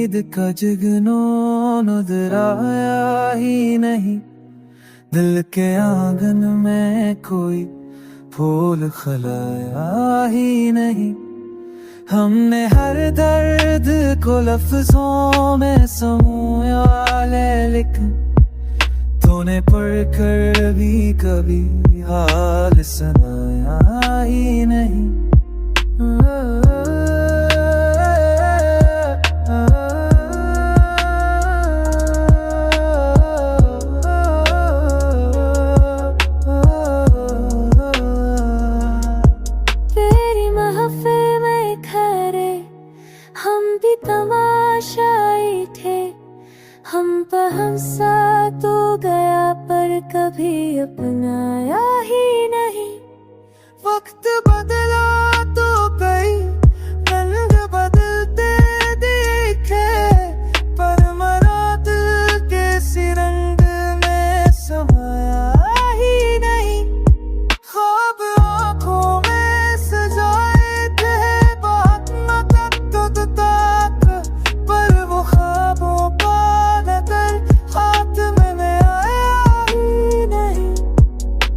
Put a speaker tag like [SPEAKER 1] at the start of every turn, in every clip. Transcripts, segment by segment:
[SPEAKER 1] ईद का जुगनू नजर आया ही नहीं, दिल के आंगन में कोई फूल खिलाया ही नहीं। हमने हर दर्द को लफ्जों में समोया लेकिन तूने पढ़कर भी कभी हाल सुनाया ही नहीं।
[SPEAKER 2] तेरी महफिल में खरे हम भी तमाशाई थे, हम पर हंसा तो गया पर कभी अपनाया ही नहीं।
[SPEAKER 1] वक्त बदला तो कई रंग बदलते देखे, पर मरा दिल के सी रंग में समाया ही नहीं। ख्वाब आंखों में सजाए थे बात न तक, पर वो ख्वाबों का नजर हाथ में आया ही नहीं।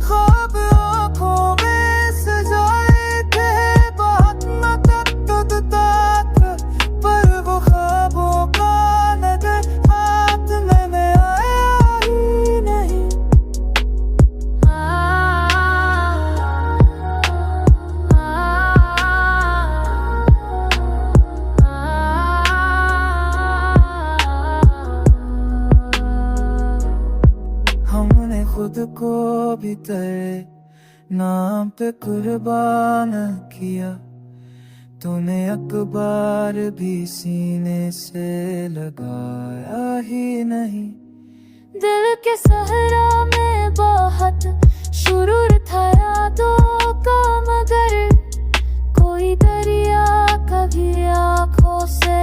[SPEAKER 1] ख्वाब आंखों में सजाए थे बात न तक, पर वो ख्वाबों का नजर हाथ में आया ही नहीं। हमने खुद को भी तेरे नाम पे कुर्बान किया, तूने अखबार भी सीने से लगाया ही नहीं।
[SPEAKER 2] दिल के सहरा में बहुत शुरूर था यादों का, मगर कोई दरिया कभी आंखों से